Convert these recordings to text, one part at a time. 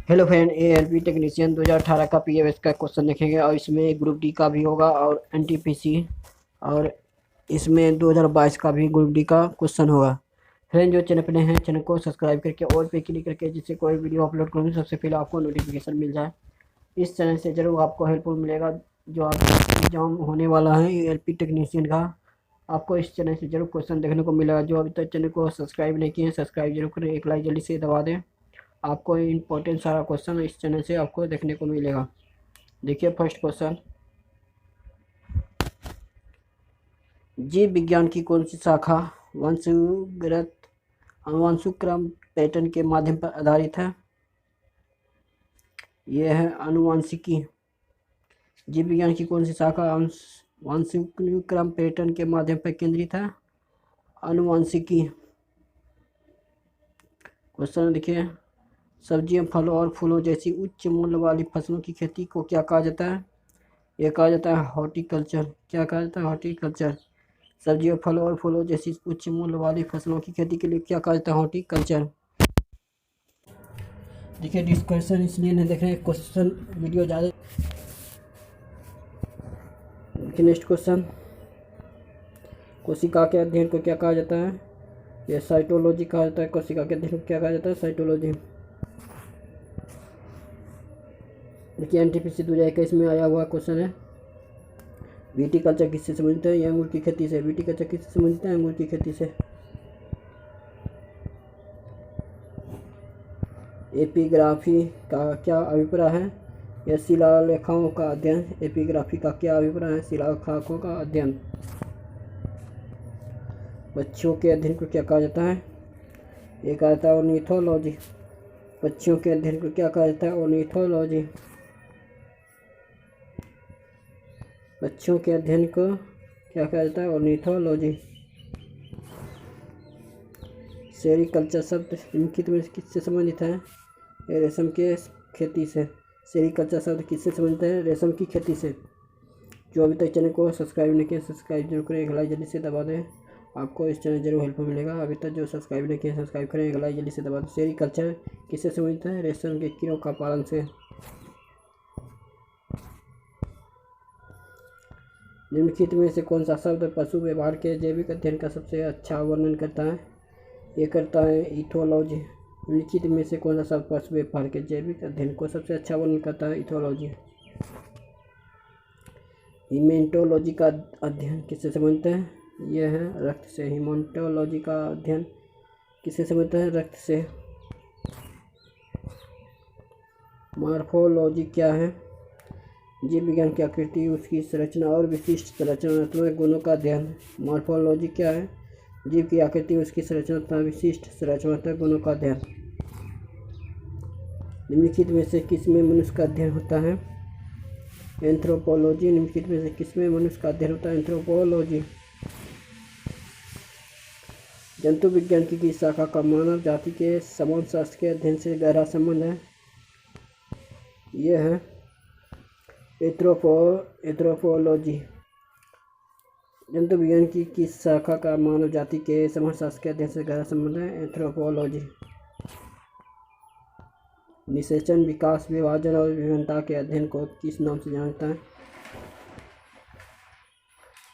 Hello friend, ALP technician 2018 का PMS का question देखेंगे और इसमें ग्रुप डी का भी होगा और एनटीपीसी और इसमें 2022 का भी ग्रुप डी का क्वेश्चन होगा। फ्रेंड, जो चैनल पर नए हैं चैनल को सब्सक्राइब करके ऑल पे क्लिक करके जिससे कोई वीडियो अपलोड करूँ सबसे पहले आपको नोटिफिकेशन मिल जाए। इस चैनल से ज़रूर आपको हेल्पफुल मिलेगा। जो आपका एग्जाम होने वाला है एएलपी टेक्नीशियन का, आपको इस चैनल से जरूर क्वेश्चन देखने को मिलेगा। जो अभी तक चैनल को सब्सक्राइब नहीं किए हैं सब्सक्राइब जरूर करें, एक लाइक जल्दी से दबा दें। आपको इम्पोर्टेंट सारा क्वेश्चन इस चैनल से आपको देखने को मिलेगा। देखिए फर्स्ट क्वेश्चन, जीव विज्ञान की कौन सी शाखा वंशगत अनुवंशिक्रम पैटर्न के माध्यम पर आधारित है? यह है अनुवांशिकी। जीव विज्ञान की कौन सी शाखा वंशक्रम पैटर्न के माध्यम पर केंद्रित है? अनुवांशिकी। क्वेश्चन देखिए, सब्जियों, फलों और फूलों जैसी उच्च मूल्य वाली फसलों की खेती को क्या कहा जाता है? यह कहा जाता है हॉर्टिकल्चर। क्या कहा जाता है? हॉर्टिकल्चर। सब्जियों, फलों और फूलों जैसी उच्च मूल्य वाली फसलों की खेती के लिए क्या कहा जाता है? हॉर्टिकल्चर। देखिए डिस्कशन इसलिए नहीं देख रहे हैं, क्वेश्चन वीडियो ज़्यादा। देखिए नेक्स्ट क्वेश्चन, कोशिका के अध्ययन को क्या कहा जाता है? यह साइटोलॉजी कहा जाता है। कोशिका के अध्ययन को क्या कहा जाता है? साइटोलॉजी। देखिए एनटीपीसी 2021 में आया हुआ क्वेश्चन है, विटिकल्चर किससे संबंधित है? यह अंगूर की खेती से। विटिकल्चर किससे संबंधित है? अंगूर की खेती से। एपिग्राफी का क्या अभिप्राय है? यह शिलालेखों का अध्ययन। एपिग्राफी का क्या अभिप्राय है? शिलालेखों का अध्ययन। पक्षियों के अध्ययन को क्या कहा जाता है? ये कहा जाता है ऑर्निथोलॉजी। पक्षियों के अध्ययन को क्या कहा जाता है? ऑर्निथोलॉजी। पक्षियों के अध्ययन को क्या कहा जाता है? ऑर्निथोलॉजी। सेरीकल्चर शब्द निम्नलिखित में किससे संबंधित है? रेशम के खेती से। सेरीकल्चर शब्द किससे संबंधित है? रेशम की खेती से। जो अभी तक चैनल को सब्सक्राइब नहीं किया सब्सक्राइब जरूर करें, एक लाइक जल्दी से दबा दें। आपको इस चैनल जरूर हेल्पफुल मिलेगा। अभी तक जो सब्सक्राइब नहीं किया सब्सक्राइब करें, एक लाइक जल्दी से दबा दें। सेरीकल्चर किससे संबंधित है? रेशम के कीड़ों का पालन से। निम्नलिखित में से कौन सा शब्द पशु व्यवहार के जैविक अध्ययन का सबसे अच्छा वर्णन करता है? ये करता है इथोलॉजी। निम्नलिखित में से कौन सा शब्द पशु व्यवहार के जैविक अध्ययन को सबसे अच्छा वर्णन करता है? इथोलॉजी। हीमेटोलॉजी का अध्ययन किससे संबंधित है? यह है रक्त से। हीमेटोलॉजी का अध्ययन किससे संबंधित है? रक्त से। मॉर्फोलॉजी क्या है? जीव विज्ञान की आकृति, उसकी संरचना और विशिष्ट संरचनात्मक गुणों का अध्ययन। मॉर्फोलॉजी क्या है? जीव की आकृति, उसकी संरचना तथा विशिष्ट संरचनात्मक गुणों का अध्ययन। निम्नलिखित में से किसमें मनुष्य का अध्ययन होता है? एंथ्रोपोलॉजी। निम्नलिखित में से किसमें मनुष्य का अध्ययन होता है? एंथ्रोपोलॉजी। जंतु विज्ञान की किस शाखा का मानव जाति के समाजशास्त्र के अध्ययन से गहरा संबंध है? यह है एंथ्रोपोलॉजी। जंतु विज्ञान की किस शाखा का मानव जाति के समाजशास्त्र के अध्ययन से गहरा संबंध है? एंथ्रोपोलॉजी। निषेचन, विकास, विभाजन और विभिन्नता के अध्ययन को किस नाम से जाना जाता है?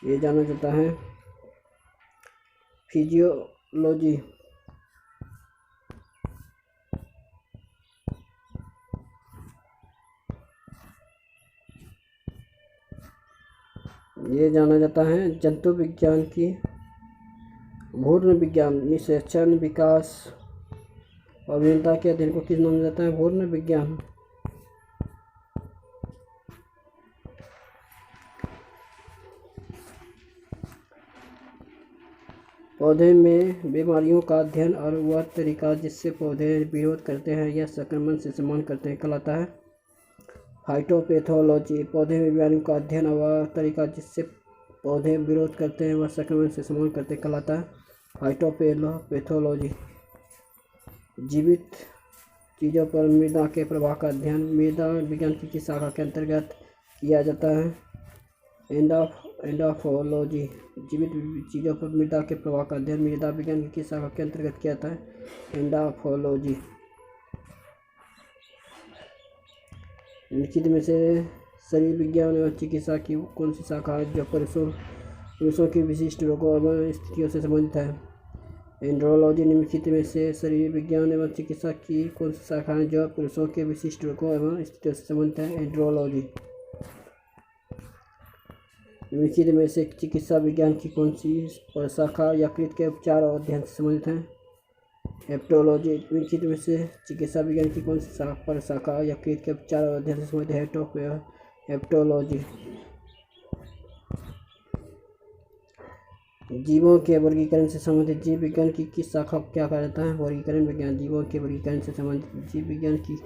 ये जाना जाता है फिजियोलॉजी। ये जाना जाता है जंतु विज्ञान की भ्रूण विज्ञान। निषेचन, विकास और विभिन्नता के अध्ययन को किस नाम से जाता है? भ्रूण विज्ञान। पौधे में बीमारियों का अध्ययन और वह तरीका जिससे पौधे विरोध करते हैं या संक्रमण से सम्मान करते हैं कहलाता है फाइटोपैथोलॉजी। पौधे में बीमारियों का अध्ययन और वह तरीका जिससे पौधे विरोध करते हैं वह संक्रमण से सम्मान करते हैं कहलाता है फाइटोपैथोलॉजी। जीवित चीज़ों पर मृदा के प्रभाव का अध्ययन मृदा विज्ञान की किस शाखा के अंतर्गत किया जाता है? एंडोफोलॉजी। जीवित चीज़ों पर मृदा के प्रभाव का अध्ययन मृदा विज्ञान की किस शाखा के अंतर्गत किया जाता है? एंडोफोलॉजी। निम्नलिखित में से शरीर विज्ञान एवं चिकित्सा की कौन सी शाखा है जो पुरुषों की विशिष्ट रोगों एवं स्थितियों से संबंधित है? एंड्रोलॉजी। निम्नलिखित में से शरीर विज्ञान एवं चिकित्सा की कौन सी शाखा है जो पुरुषों के विशिष्ट रोगों एवं स्थितियों से संबंधित है? एंड्रोलॉजी। निम्नलिखित में से चिकित्सा विज्ञान की कौन सी शाखा यकृत के उपचार और अध्ययन से संबंधित है? हेप्टोलॉजी। निम्नलिखित में से चिकित्सा विज्ञान की कौन सी शाखा यकृत के उपचार और अध्ययन से संबंधित है? हेप्टोलॉजी। जीवों के वर्गीकरण से संबंधित जीव विज्ञान की किस शाखा को क्या कहा जाता है? वर्गीकरण विज्ञान। जीवों के वर्गीकरण से संबंधित जीव विज्ञान की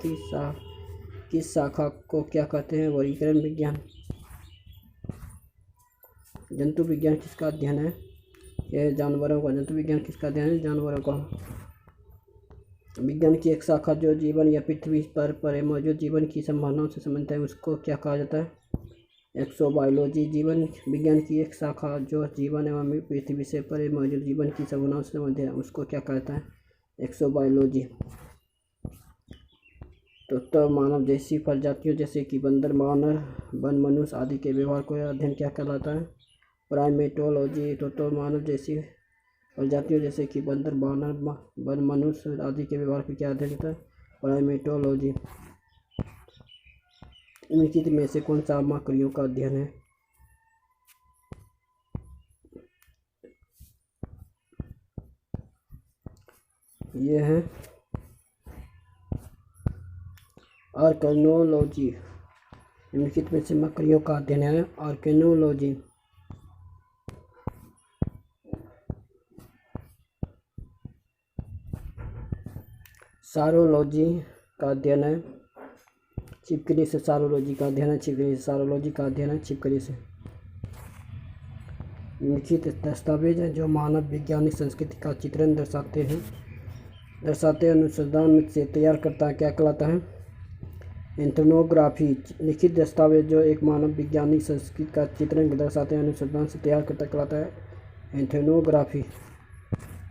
किस शाखा को क्या कहते हैं? वर्गीकरण विज्ञान। जंतु विज्ञान किसका अध्ययन है? यह जानवरों का। जंतु विज्ञान किसका अध्ययन है? जानवरों का। विज्ञान की एक शाखा जो जीवन या पृथ्वी पर मौजूद जीवन की संभावनाओं से संबंधित है उसको क्या कहा जाता है? एक्सोबायोलॉजी। जीवन विज्ञान की एक शाखा जो जीवन एवं पृथ्वी से परे मौजूद जीवन की संभावनाओं से संबंधित है उसको क्या कहता है? एक्सोबायोलॉजी। तो मानव जैसी प्रजातियों जैसे कि बंदर, वानर, वन मनुष्य आदि के व्यवहार को अध्ययन क्या कहलाता है? प्राइमेटोलॉजी। तो मानव जैसी प्रजातियों जैसे कि बंदर, वानर, वन मनुष्य आदि के व्यवहार को क्या अध्ययन होता है? प्राइमेटोलॉजी। निम्नलिखित में से कौन सा मकड़ियों का अध्ययन है? यह है आर्कनोलॉजी। निम्नलिखित में से मकड़ियों का अध्ययन है आर्कनोलॉजी। सारोलॉजी का अध्ययन है छिपकली से। सारोलॉजी का अध्ययन है छिपकली से। सारोलॉजी का अध्ययन है छिपकली से। निम्नलिखित दस्तावेज हैं जो मानव वैज्ञानिक संस्कृति का चित्रण दर्शाते अनुसंधान से तैयार करता है क्या कहलाता है? एथनोग्राफी। लिखित दस्तावेज जो एक मानव वैज्ञानिक संस्कृति का चित्रण दर्शाते हैं अनुसंधान से तैयार करता कहलाता है एथनोग्राफी।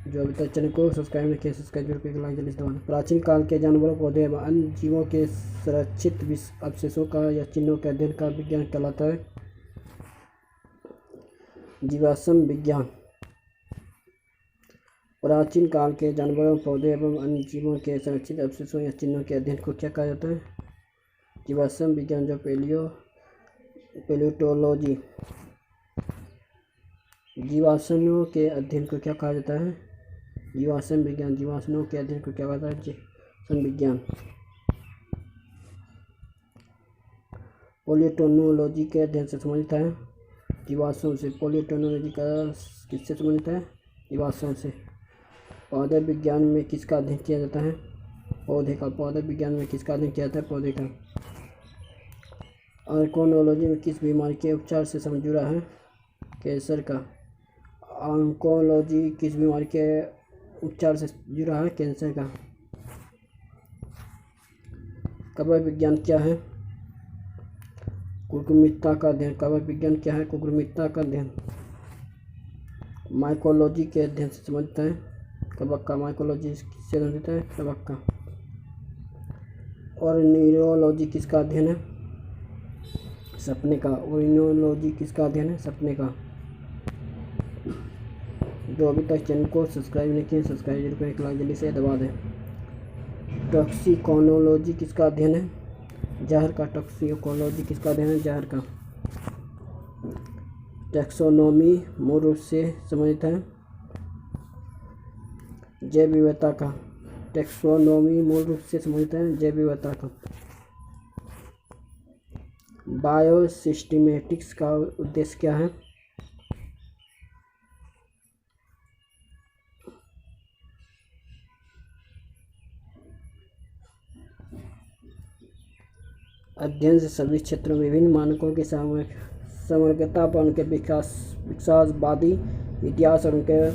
जो अभी तक चैनल को सब्सक्राइब नहीं किया सब्सक्राइब जरूर करके लाइक जल्दी से दबाना। प्राचीन काल के जानवरों, पौधे एवं अन्य जीवों के संरक्षित अवशेषों का या चिन्हों के अध्ययन का विज्ञान कहलाता है जीवाश्म विज्ञान। प्राचीन काल के जानवरों, पौधे एवं अन्य जीवों के संरक्षित अवशेषों या चिन्हों के अध्ययन को क्या कहा जाता है? जीवाश्म विज्ञान। जो पैलियोटोलॉजी। जीवाश्मों के अध्ययन को क्या कहा जाता है? जीवाश्म विज्ञान। जीवाश्मों के अध्ययन को क्या कहता है? जीवाश्म विज्ञान। पैलियोटोलॉजी के अध्ययन से संबंधित है जीवाश्मों से। पैलियोटोलॉजी का किससे संबंधित है? जीवाश्मों से। पौधे विज्ञान में किसका अध्ययन किया जाता है? पौधे का। पौधे विज्ञान में किसका अध्ययन किया जाता है? पौधे का। ऑन्कोलॉजी में किस बीमारी के उपचार से संबंध जुड़ा है? कैंसर का। ऑन्कोलॉजी किस बीमारी के उपचार से जुड़ा है? कैंसर का। कवक विज्ञान क्या है? कुकुरमिता का अध्ययन। कवक विज्ञान क्या है? कुकुरमिता का अध्ययन। माइकोलॉजी के अध्ययन से संबंधित है कवक का। माइकोलॉजी किससे संबंधित है? कवक का। और न्यूरोलॉजी किसका अध्ययन है? सपने का। ओरिनोलॉजी किसका अध्ययन है? सपने का। जो अभी तक चैनल को सब्सक्राइब नहीं किया सब्सक्राइब जरूर करें, लाइक जल्दी से दबा दें। टॉक्सिकोलॉजी किसका अध्ययन है? जहर का। टॉक्सिकोलॉजी किसका अध्ययन है? जहर का। टैक्सोनॉमी मूल रूप से संबंधित है जैव विविधता का। टैक्सोनॉमी मूल रूप से संबंधित है जैव विविधता का। बायोसिस्टेमेटिक्स का उद्देश्य क्या है? अध्ययन से सभी क्षेत्रों में विभिन्न मानकों की समग्रता पर उनके विकासवादी इतिहास और उनके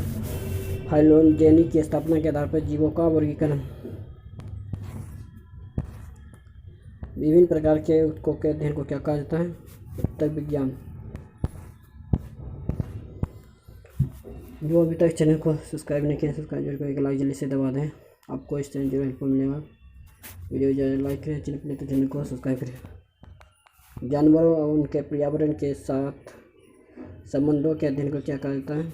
फाइलोजेनी की स्थापना के आधार पर जीवों का वर्गीकरण। विभिन्न प्रकार के उत्तकों के अध्ययन को क्या कहा जाता है? उत्तक विज्ञान। जो अभी तक चैनल को सब्सक्राइब नहीं किया सब्सक्राइब जरूर करें, लाइक जल्दी से दबा दें। आपको इस चैनल जरूर हेल्पफुल मिलेगा। वीडियो ज़्यादा लाइक करें, चैनल को सब्सक्राइब करें। जानवरों और उनके पर्यावरण के साथ संबंधों के अध्ययन को क्या कहता है?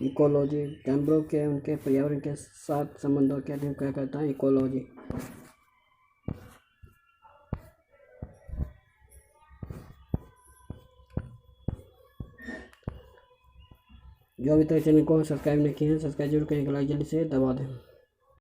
इकोलॉजी। जानवरों के उनके पर्यावरण के साथ संबंधों के अध्ययन को क्या कहता है? इकोलॉजी। जो अभी तक चैनल को सब्सक्राइब नहीं किए हैं, सब्सक्राइब जरूर करें, लाइक जल्दी से दबा दें।